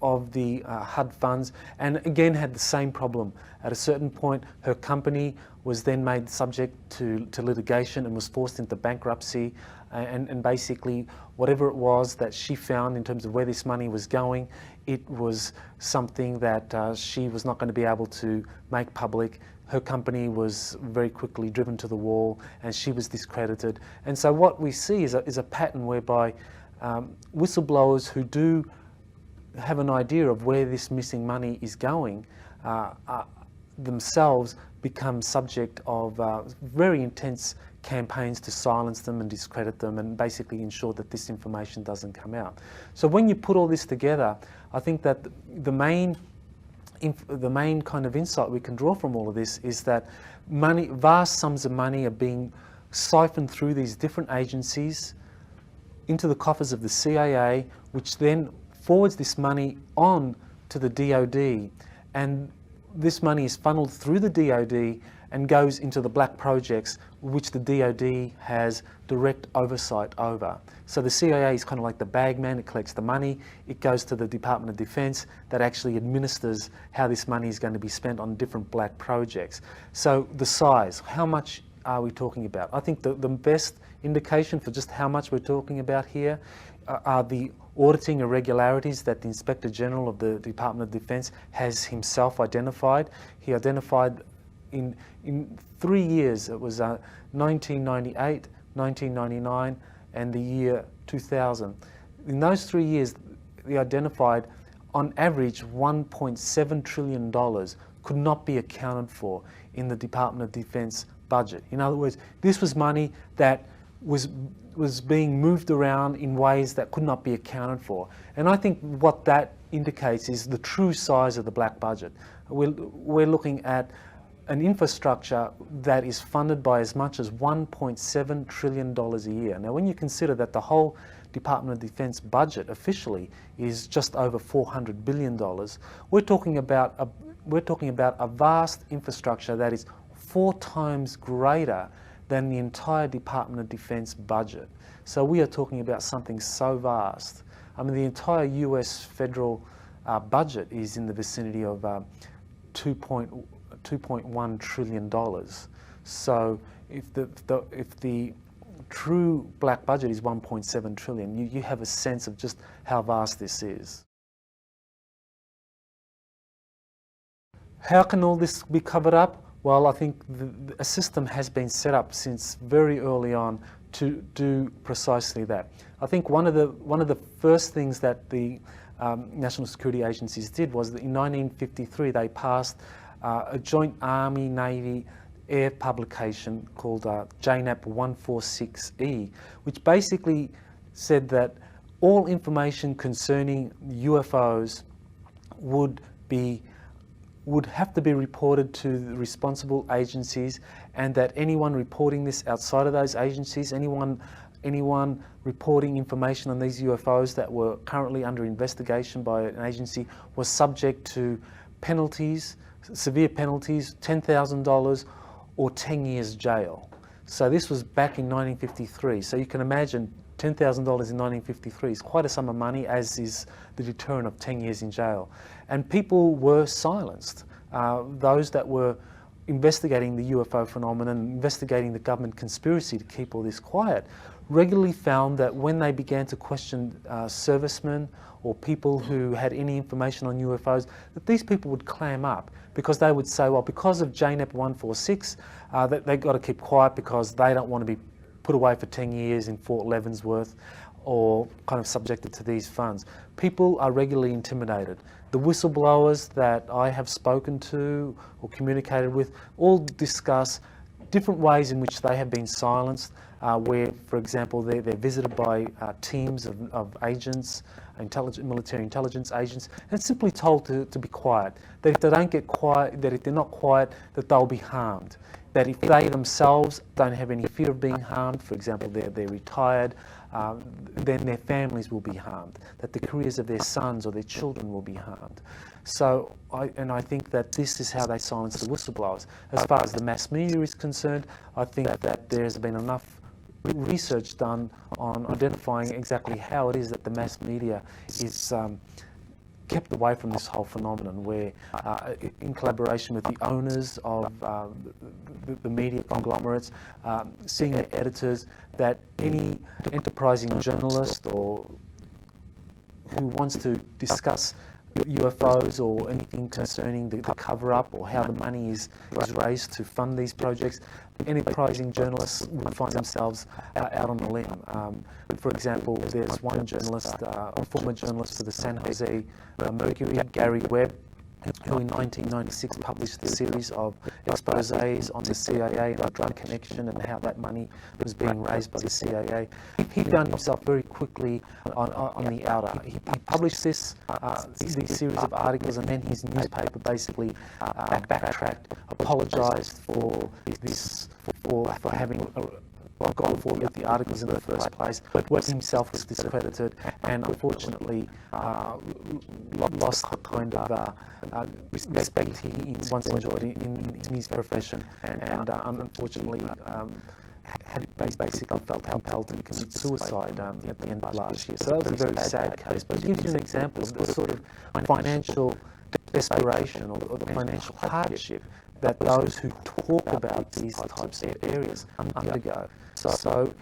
of the HUD funds, and again had the same problem. At a certain point, her company was then made subject to litigation and was forced into bankruptcy, and basically whatever it was that she found in terms of where this money was going, it was something that she was not going to be able to make public. Her company was very quickly driven to the wall and she was discredited. And so what we see is a pattern whereby whistleblowers who do have an idea of where this missing money is going themselves become subject of very intense campaigns to silence them and discredit them and basically ensure that this information doesn't come out. So when you put all this together, I think that the main kind of insight we can draw from all of this is that vast sums of money are being siphoned through these different agencies into the coffers of the CIA, which then forwards this money on to the DOD, and this money is funneled through the DOD and goes into the black projects which the DOD has direct oversight over. So the CIA is kind of like the bagman. It collects the money, it goes to the Department of Defense that actually administers how this money is going to be spent on different black projects. So the size, how much are we talking about? I think the best indication for just how much we're talking about here are the auditing irregularities that the Inspector General of the Department of Defense has himself identified. He identified in 3 years, it was 1998, 1999, and the year 2000. In those 3 years, they identified on average $1.7 trillion could not be accounted for in the Department of Defense budget. In other words, this was money that was being moved around in ways that could not be accounted for. And I think what that indicates is the true size of the black budget. We're looking at an infrastructure that is funded by as much as $1.7 trillion a year. Now, when you consider that the whole Department of Defense budget officially is just over $400 billion, we're talking about a vast infrastructure that is 4 times greater than the entire Department of Defense budget. So we are talking about something so vast. I mean, the entire US federal budget is in the vicinity of $2.1 trillion. So if the true black budget is 1.7 trillion, you have a sense of just how vast this is. How can all this be covered up? Well, I think a system has been set up since very early on to do precisely that. I think one of the first things that the national security agencies did was that in 1953 they passed a joint Army-Navy air publication called JNAP 146E, which basically said that all information concerning UFOs would be would have to be reported to the responsible agencies, and that anyone reporting this outside of those agencies, anyone reporting information on these UFOs that were currently under investigation by an agency was subject to penalties, severe penalties, $10,000 or 10 years jail. So this was back in 1953. So you can imagine $10,000 in 1953 is quite a sum of money, as is the deterrent of 10 years in jail. And people were silenced. Those that were investigating the UFO phenomenon, investigating the government conspiracy to keep all this quiet, regularly found that when they began to question servicemen or people who had any information on UFOs, that these people would clam up, because they would say, well, because of JNEP 146, that they've got to keep quiet because they don't want to be put away for 10 years in Fort Leavenworth or kind of subjected to these funds. People are regularly intimidated. The whistleblowers that I have spoken to or communicated with all discuss different ways in which they have been silenced, where, for example, they're visited by teams of agents, military intelligence agents, and simply told to be quiet. That if they don't get quiet, that if they're not quiet, that they'll be harmed. That if they themselves don't have any fear of being harmed, for example, they're retired, then their families will be harmed. That the careers of their sons or their children will be harmed. So, I think that this is how they silence the whistleblowers. As far as the mass media is concerned, I think that there's been enough research done on identifying exactly how it is that the mass media is kept away from this whole phenomenon, where in collaboration with the owners of the media conglomerates, senior editors, that any enterprising journalist or who wants to discuss UFOs or anything concerning the cover-up or how the money is raised to fund these projects, enterprising journalists would find themselves out on a limb. For example, there's one journalist, a former journalist for the San Jose Mercury, Gary Webb, who in 1996 published a series of exposés on the CIA and the drug connection and how that money was being raised by the CIA. He found himself very quickly on the outer. He published these series of articles, and then his newspaper basically backtracked, apologised for having gone forward with the articles in the first place, but Webb himself was discredited and unfortunately lost the kind of respect he once enjoyed in his profession, and unfortunately had basically felt compelled to commit suicide at the end of last year. So that was a very sad case, but it gives you an example of the sort of financial desperation or the financial hardship that those who talk about these types of areas undergo. So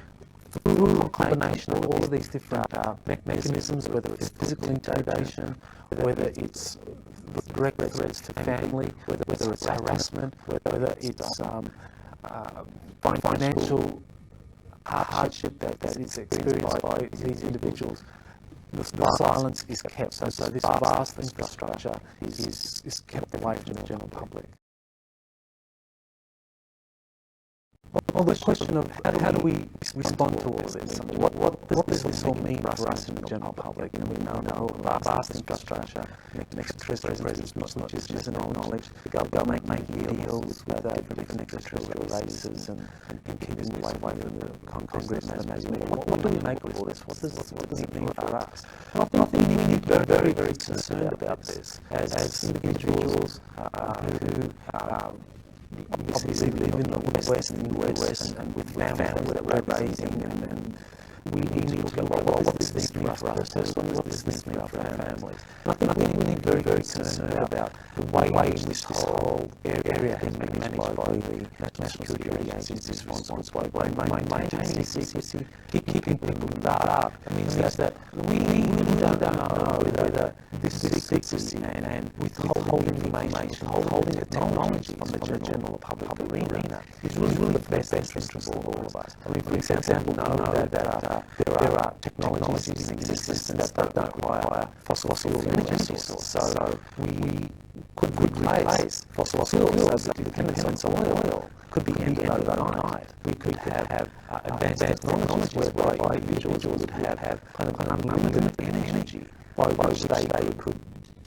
through a combination of all of these different mechanisms, whether it's physical intimidation, whether it's direct threats to family, whether it's harassment, whether it's financial hardship that is experienced by these individuals, the silence is kept. So this vast infrastructure is kept away from the general public. Well, the question of how do we respond to all of this? What does this all mean for us in the general public? And we know vast infrastructure, extraterrestrial presence, not just an old knowledge. The government making deals with different extraterrestrial races and keeping away from the Congress and the mass media. What do we make of all this? What does it mean for us? And I think we need to be very, very concerned about this as individuals who obviously live in the West and with families that we're raising, and we need to look at what does this mean for us personally, what does this mean for our families. And I think we need to be very, very concerned about the way in which this whole area has been managed by the National Security Agency's responsible by maintaining secrecy, keeping people in the dark. It means that we really don't know whether this secrecy and withholding information, withholding the technology from the general public arena is really the best interest of all of us. I mean, for example, know that there are technologies in existence that don't require fossil fuel energy sources. So we could replace fossil fuels, so the dependence on oil could be ended overnight. We could have advanced technologies whereby individuals would have kind of unlimited energy by which they could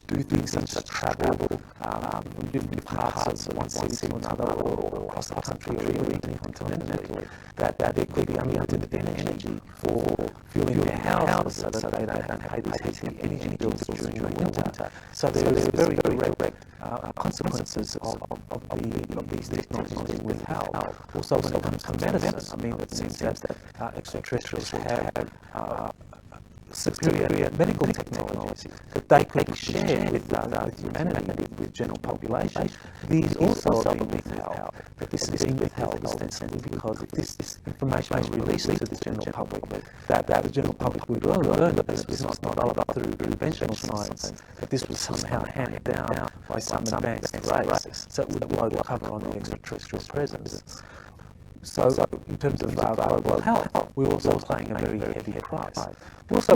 do things such as travel from different parts of one city to another, or across the country, or even continentally, that there could be unlimited energy for fueling their houses, so that they don't have to pay these heavy energy bills during the winter. So there is very direct consequences of these technologies being withheld. Also, when it comes to medicine, I mean, it seems that extraterrestrials have superior medical technologies that they could share with humanity, with general population. These also are being withheld, but this is being withheld ostensibly because if this information is released to the general public, that the general public would learn that this was not developed through conventional science, that this was somehow handed down by some advanced race, so it would blow the cover on the extraterrestrial presence. So in terms of global health, we're also paying a very heavy price. We're also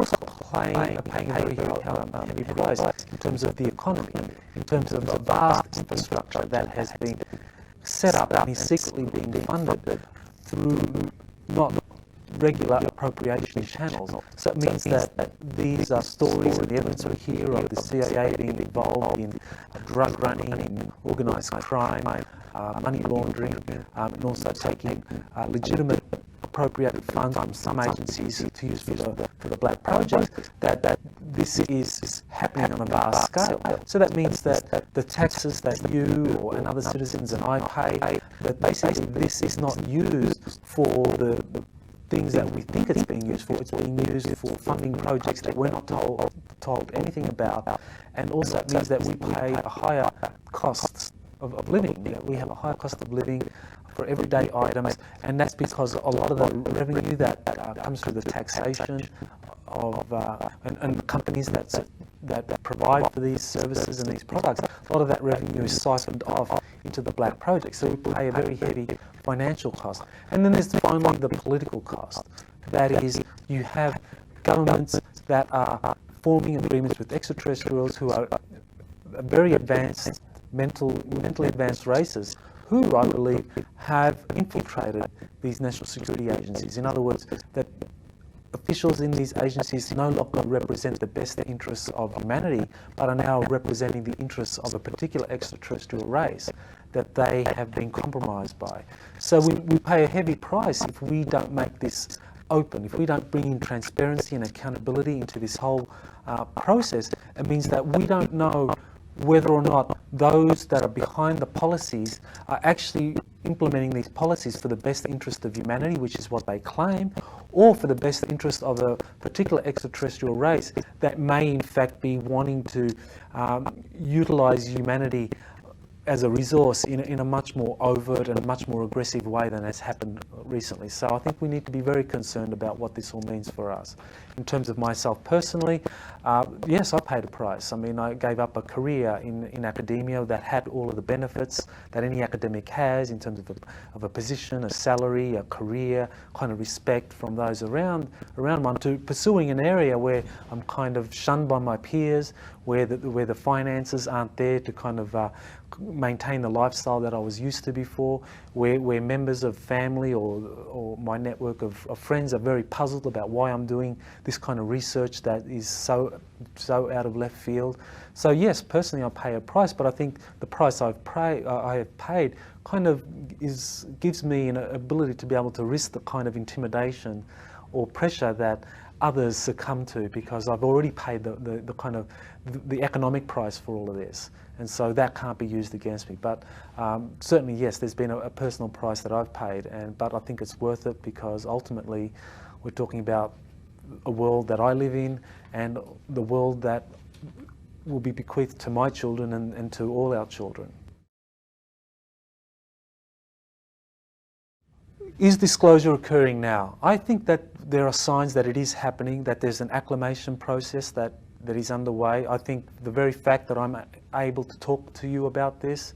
paying a very heavy price in terms of the economy, in terms of the vast infrastructure that has been set up and is secretly being funded through not regular appropriation channels. So it means that these are stories and the evidence we hear of the CIA being involved in drug running, in organised crime, money laundering, and also taking legitimate appropriated funds from some agencies to use for the black project, that this is happening on a vast scale. So that means that the taxes that you and other citizens and I pay, that basically this is not used for the things that we think it's being used for. It's being used for funding projects that we're not told anything about, and also it means that we pay a higher cost of living. We have a higher cost of living for everyday items, and that's because a lot of the revenue that comes through the taxation of and companies that provide for these services and these products, a lot of that revenue is siphoned off into the black project. So we pay a very heavy financial cost. And then there's finally the political cost. That is, you have governments that are forming agreements with extraterrestrials who are very advanced, mentally advanced races, who I believe have infiltrated these national security agencies. In other words, that officials in these agencies no longer represent the best interests of humanity, but are now representing the interests of a particular extraterrestrial race that they have been compromised by. So we pay a heavy price if we don't make this open, if we don't bring in transparency and accountability into this whole process. It means that we don't know whether or not those that are behind the policies are actually implementing these policies for the best interest of humanity, which is what they claim, or for the best interest of a particular extraterrestrial race that may in fact be wanting to utilize humanity as a resource in a much more overt and much more aggressive way than has happened recently. So I think we need to be very concerned about what this all means for us. In terms of myself personally, yes, I paid a price. I mean, I gave up a career in academia that had all of the benefits that any academic has in terms of a position, a salary, a career, kind of respect from those around one, to pursuing an area where I'm kind of shunned by my peers, where the finances aren't there to kind of maintain the lifestyle that I was used to before, where members of family or my network of friends are very puzzled about why I'm doing this kind of research that is so out of left field. So yes, personally I pay a price, but I think the price I have paid kind of gives me an ability to be able to risk the kind of intimidation or pressure that others succumb to, because I've already paid the kind of the economic price for all of this, and so that can't be used against me. But certainly, yes, there's been a personal price that I've paid, but I think it's worth it, because ultimately we're talking about a world that I live in and the world that will be bequeathed to my children and to all our children. Is disclosure occurring now? I think that there are signs that it is happening, that there's an acclimation process that is underway. I think the very fact that I'm able to talk to you about this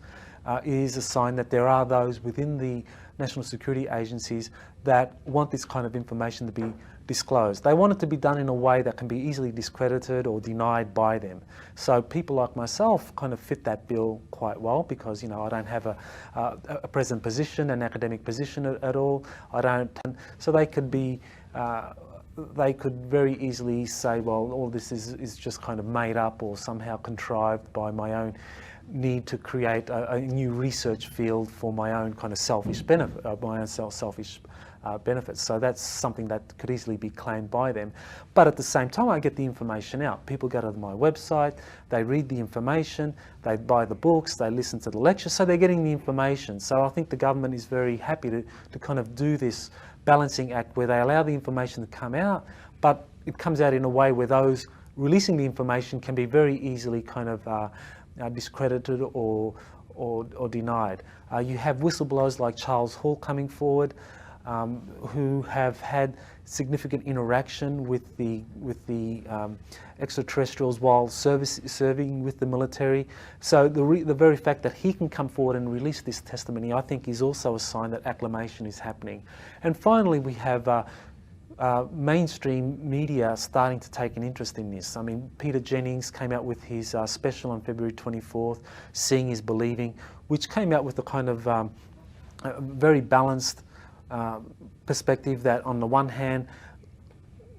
is a sign that there are those within the national security agencies that want this kind of information to be disclosed. They want it to be done in a way that can be easily discredited or denied by them. So people like myself kind of fit that bill quite well, because I don't have a present position, an academic position at all. So they could be they could very easily say, well, all this is just kind of made up or somehow contrived by my own need to create a new research field for my own kind of selfish benefit, my own selfish benefits. So that's something that could easily be claimed by them. But at the same time, I get the information out. People go to my website, they read the information, they buy the books, they listen to the lectures, so they're getting the information. So I think the government is very happy to kind of do this balancing act where they allow the information to come out, but it comes out in a way where those releasing the information can be very easily kind of discredited or denied. You have whistleblowers like Charles Hall coming forward, who have had significant interaction with the extraterrestrials while serving with the military. So the very fact that he can come forward and release this testimony, I think, is also a sign that acclamation is happening. And finally, we have mainstream media starting to take an interest in this. I mean, Peter Jennings came out with his special on February 24th, Seeing is Believing, which came out with a kind of very balanced perspective that on the one hand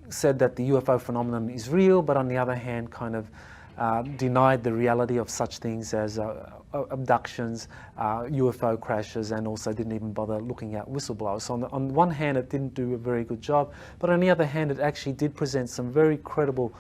said that the UFO phenomenon is real, but on the other hand kind of denied the reality of such things as abductions, UFO crashes, and also didn't even bother looking at whistleblowers. So on the one hand, it didn't do a very good job, but on the other hand, it actually did present some very credible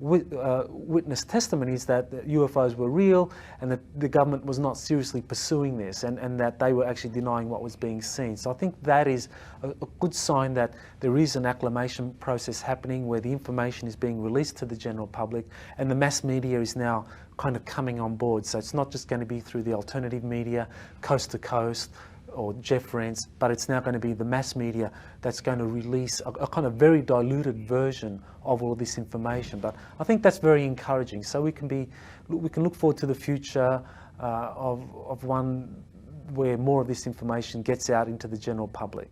witness testimonies that the UFOs were real and that the government was not seriously pursuing this, and that they were actually denying what was being seen. So I think that is a good sign that there is an acclamation process happening where the information is being released to the general public, and the mass media is now kind of coming on board. So it's not just going to be through the alternative media, coast to coast, or Jeff Rents, but it's now going to be the mass media that's going to release a kind of very diluted version of all of this information. But I think that's very encouraging. So we can look forward to the future of one where more of this information gets out into the general public.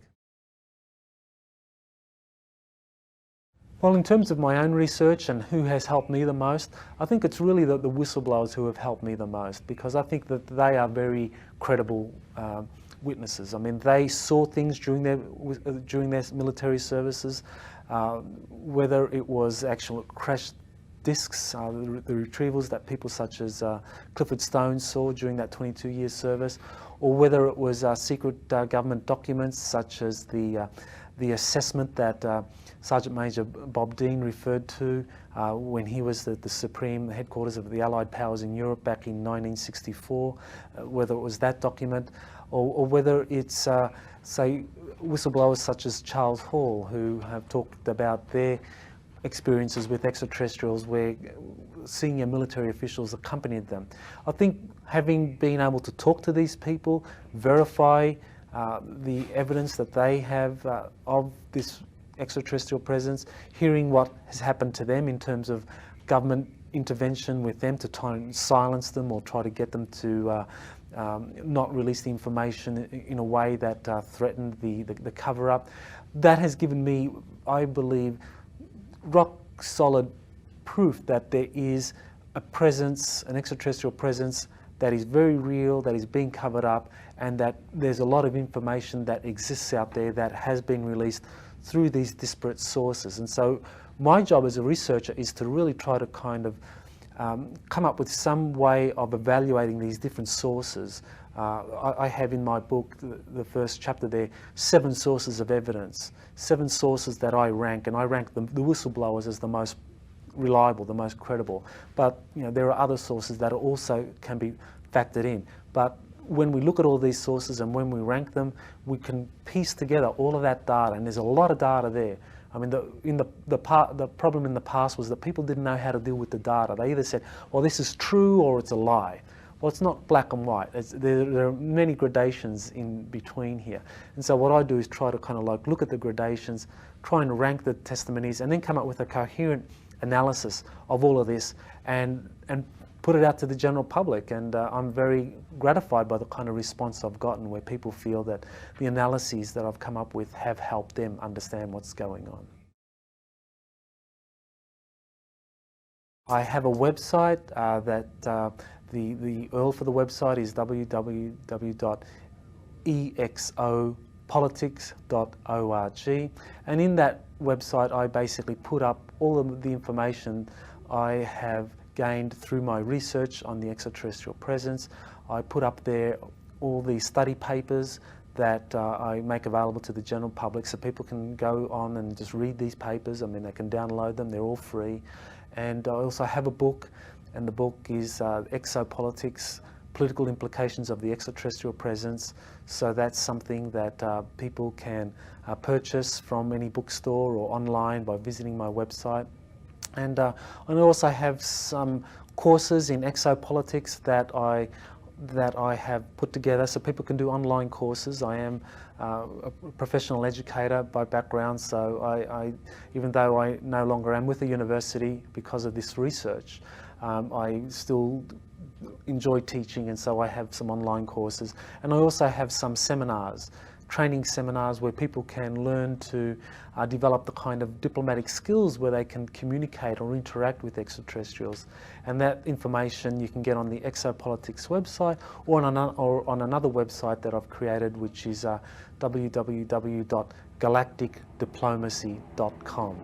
Well, in terms of my own research and who has helped me the most, I think it's really the whistleblowers who have helped me the most, because I think that they are very credible witnesses. I mean, they saw things during their military services, whether it was actual crash discs, the retrievals that people such as Clifford Stone saw during that 22-year service, or whether it was secret government documents such as the assessment that Sergeant Major Bob Dean referred to when he was the supreme headquarters of the Allied powers in Europe back in 1964, whether it was that document, or whether it's, say, whistleblowers such as Charles Hall, who have talked about their experiences with extraterrestrials where senior military officials accompanied them. I think having been able to talk to these people, verify the evidence that they have of this extraterrestrial presence, hearing what has happened to them in terms of government intervention with them to try and silence them or try to get them to not release the information in a way that threatened the cover-up. That has given me, I believe, rock solid proof that there is a presence, an extraterrestrial presence that is very real, that is being covered up, and that there's a lot of information that exists out there that has been released through these disparate sources. And so my job as a researcher is to really try to kind of come up with some way of evaluating these different sources. I have in my book, the first chapter there, 7 sources of evidence, 7 sources that I rank, and I rank the whistleblowers as the most reliable, the most credible. But there are other sources that also can be factored in. But when we look at all these sources and when we rank them, we can piece together all of that data, and there's a lot of data there. I mean, the problem in the past was that people didn't know how to deal with the data. They either said, well, this is true or it's a lie. Well, it's not black and white. There are many gradations in between here. And so what I do is try to kind of like look at the gradations, try and rank the testimonies, and then come up with a coherent analysis of all of this and put it out to the general public. And I'm very gratified by the kind of response I've gotten, where people feel that the analyses that I've come up with have helped them understand what's going on. I have a website that the URL for the website is www.exopolitics.org, and in that website I basically put up all of the information I have gained through my research on the extraterrestrial presence. I put up there all the study papers that I make available to the general public, so people can go on and just read these papers. I mean, they can download them, they're all free. And I also have a book, and the book is Exopolitics, Political Implications of the Extraterrestrial Presence. So that's something that people can purchase from any bookstore or online by visiting my website. And I also have some courses in exopolitics that I have put together, so people can do online courses. I am a professional educator by background, so I even though I no longer am with a university because of this research, I still enjoy teaching, and so I have some online courses. And I also have some seminars, training seminars, where people can learn to develop the kind of diplomatic skills where they can communicate or interact with extraterrestrials. And that information you can get on the Exopolitics website, or on another website that I've created, which is www.galacticdiplomacy.com.